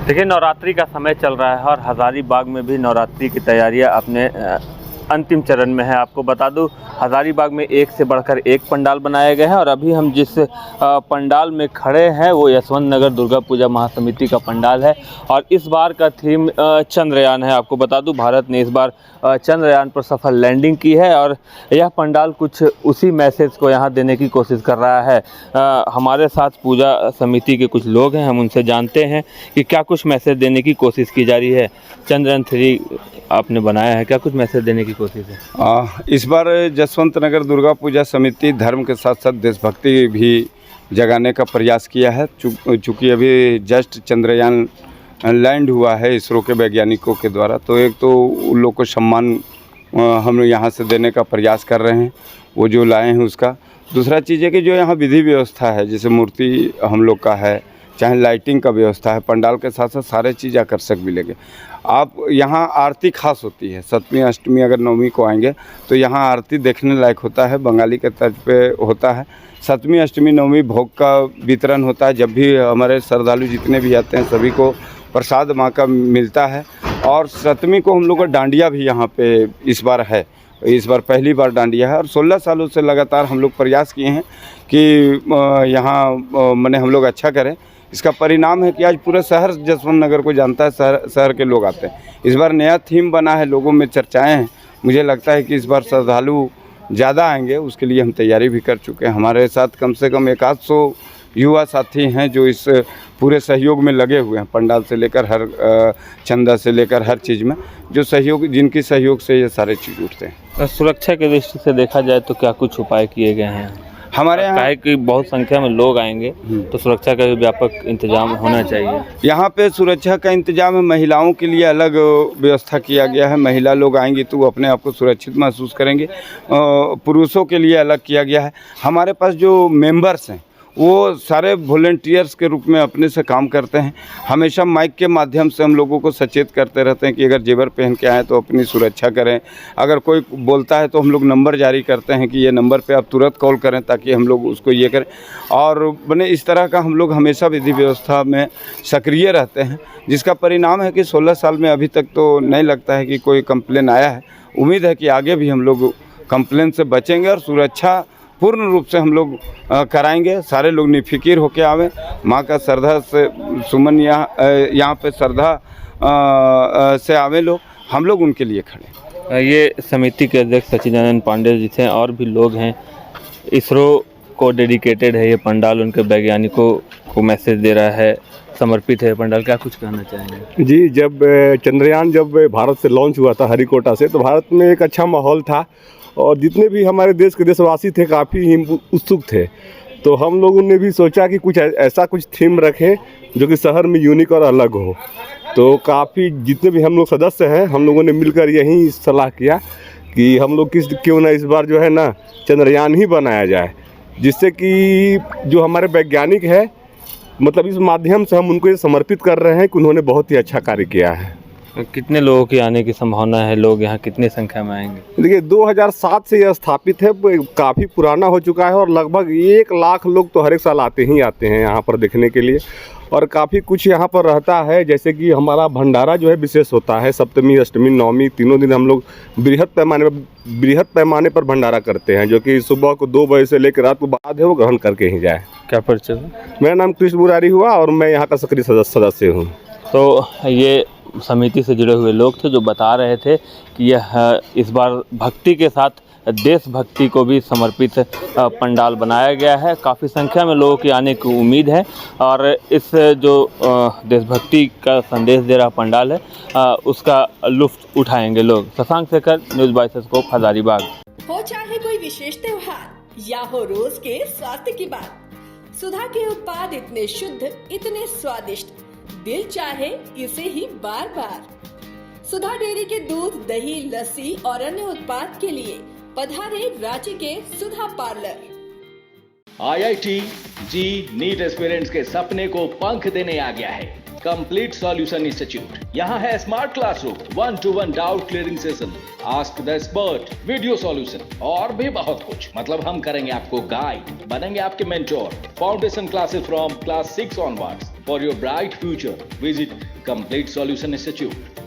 देखिए, नवरात्रि का समय चल रहा है और हज़ारीबाग में भी नवरात्रि की तैयारियां अपने अंतिम चरण में है। आपको बता दूं, हज़ारीबाग में एक से बढ़कर एक पंडाल बनाए गए हैं और अभी हम जिस पंडाल में खड़े हैं वो यशवंत नगर दुर्गा पूजा महासमिति का पंडाल है और इस बार का थीम चंद्रयान है। आपको बता दूं, भारत ने इस बार चंद्रयान पर सफल लैंडिंग की है और यह पंडाल कुछ उसी मैसेज को यहाँ देने की कोशिश कर रहा है। हमारे साथ पूजा समिति के कुछ लोग हैं, हम उनसे जानते हैं कि क्या कुछ मैसेज देने की कोशिश की जा रही है। चंद्रयान 3 आपने बनाया है, क्या कुछ मैसेज देने की कोशिश है? इस बार यशवंत नगर दुर्गा पूजा समिति धर्म के साथ साथ देशभक्ति भी जगाने का प्रयास किया है। चूँकि अभी जस्ट चंद्रयान लैंड हुआ है इसरो के वैज्ञानिकों के द्वारा, तो एक तो उन लोग को सम्मान हम यहाँ से देने का प्रयास कर रहे हैं, वो जो लाए हैं उसका। दूसरा चीज़ है कि जो यहाँ विधि व्यवस्था है, जैसे मूर्ति हम लोग का है, चाहे लाइटिंग का व्यवस्था है, पंडाल के साथ साथ सारे चीज़ आकर्षक भी लगे। आप यहाँ आरती खास होती है, सप्तमी अष्टमी अगर नवमी को आएंगे तो यहाँ आरती देखने लायक होता है, बंगाली के तर्ज पे होता है। सप्तमी अष्टमी नवमी भोग का वितरण होता है, जब भी हमारे श्रद्धालु जितने भी आते हैं सभी को प्रसाद माँ का मिलता है। और सप्तमी को हम लोग का डांडिया भी यहाँ पे इस बार है, इस बार पहली बार डांडिया है और 16 सालों से लगातार हम लोग प्रयास किए हैं कि यहाँ माने हम लोग अच्छा करें। इसका परिणाम है कि आज पूरा शहर यशवंत नगर को जानता है, शहर के लोग आते हैं। इस बार नया थीम बना है, लोगों में चर्चाएं हैं। मुझे लगता है कि इस बार श्रद्धालु ज़्यादा आएंगे, उसके लिए हम तैयारी भी कर चुके हैं। हमारे साथ कम से कम 100 युवा साथी हैं जो इस पूरे सहयोग में लगे हुए हैं, पंडाल से लेकर हर चंदा से लेकर हर चीज़ में जो सहयोग, जिनकी सहयोग से ये सारे चीज़ उठते हैं। सुरक्षा की दृष्टि से देखा जाए तो क्या कुछ उपाय किए गए हैं? हमारे यहाँ है कि बहुत संख्या में लोग आएंगे तो सुरक्षा का भी व्यापक इंतजाम होना चाहिए। यहाँ पे सुरक्षा का इंतजाम है, महिलाओं के लिए अलग व्यवस्था किया गया है। महिला लोग आएंगी तो वो अपने आप को सुरक्षित महसूस करेंगे। पुरुषों के लिए अलग किया गया है। हमारे पास जो मेंबर्स हैं वो सारे वॉलंटियर्स के रूप में अपने से काम करते हैं। हमेशा माइक के माध्यम से हम लोगों को सचेत करते रहते हैं कि अगर जेवर पहन के आए तो अपनी सुरक्षा करें। अगर कोई बोलता है तो हम लोग नंबर जारी करते हैं कि ये नंबर पे आप तुरंत कॉल करें ताकि हम लोग उसको ये करें। और बने इस तरह का हम लोग हमेशा विधि व्यवस्था में सक्रिय रहते हैं, जिसका परिणाम है कि 16 साल में अभी तक तो नहीं लगता है कि कोई कंप्लेन आया है। उम्मीद है कि आगे भी हम लोग कंप्लेन से बचेंगे और सुरक्षा पूर्ण रूप से हम लोग कराएंगे। सारे लोग निफिकिर होके आवें, माँ का श्रद्धा से सुमन यहाँ पे श्रद्धा से आवे लोग, हम लोग उनके लिए खड़े। ये समिति के अध्यक्ष सचिदानंद पांडे जी थे और भी लोग हैं। इसरो को डेडिकेटेड है ये पंडाल, उनके वैज्ञानिकों को मैसेज दे रहा है, समर्पित है पंडाल। क्या कुछ कहना चाहेंगे? जी, जब चंद्रयान भारत से लॉन्च हुआ था हरिकोटा से, तो भारत में एक अच्छा माहौल था और जितने भी हमारे देश के देशवासी थे काफ़ी ही उत्सुक थे। तो हम लोगों ने भी सोचा कि कुछ ऐसा कुछ थीम रखें जो कि शहर में यूनिक और अलग हो। तो काफ़ी जितने भी हम लोग सदस्य हैं, हम लोगों ने मिलकर यही सलाह किया कि हम लोग क्यों ना इस बार जो है ना चंद्रयान ही बनाया जाए, जिससे कि जो हमारे वैज्ञानिक है, मतलब इस माध्यम से हम उनको ये समर्पित कर रहे हैं कि उन्होंने बहुत ही अच्छा कार्य किया है। कितने लोगों की आने की संभावना है? लोग यहाँ कितनी संख्या में आएंगे? देखिए, 2007 से यह स्थापित है, काफ़ी पुराना हो चुका है और लगभग 1 लाख लोग तो हर एक साल आते हैं यहाँ पर देखने के लिए। और काफ़ी कुछ यहाँ पर रहता है, जैसे कि हमारा भंडारा जो है विशेष होता है। सप्तमी अष्टमी नवमी तीनों दिन हम लोग बृहद पैमाने पर भंडारा करते हैं, जो कि सुबह को 2 बजे से लेकर रात को बाद है वो ग्रहण करके ही जाए। क्या परिचय? मेरा नाम कृष्ण मुरारी हुआ और मैं यहाँ का सक्रिय सदस्य हूँ। तो ये समिति से जुड़े हुए लोग थे जो बता रहे थे कि यह इस बार भक्ति के साथ देशभक्ति को भी समर्पित पंडाल बनाया गया है। काफ़ी संख्या में लोगों के आने की उम्मीद है और इस जो देशभक्ति का संदेश दे रहा पंडाल है उसका लुत्फ उठाएंगे लोग। Shashank Shekhar, news 22 scope, Hazaribagh. हो चाहे कोई विशेष त्योहार या हो रोज के स्वास्थ्य की बात, सुधा के उत्पाद इतने शुद्ध, इतने स्वादिष्ट, दिल चाहे इसे ही बार बार। सुधा डेयरी के दूध, दही, लस्सी और अन्य उत्पाद के लिए पधारे रांची के सुधा पार्लर। IIT जी नीट एस्पिरेंट्स के सपने को पंख देने आ गया है। Complete solution institute. यहाँ है smart classroom, 1-to-1 doubt clearing session, ask the expert, video solution और भी बहुत कुछ। मतलब हम करेंगे आपको गाइड, बनेंगे आपके mentor. Foundation classes from class 6 onwards for your bright future. Visit complete solution institute.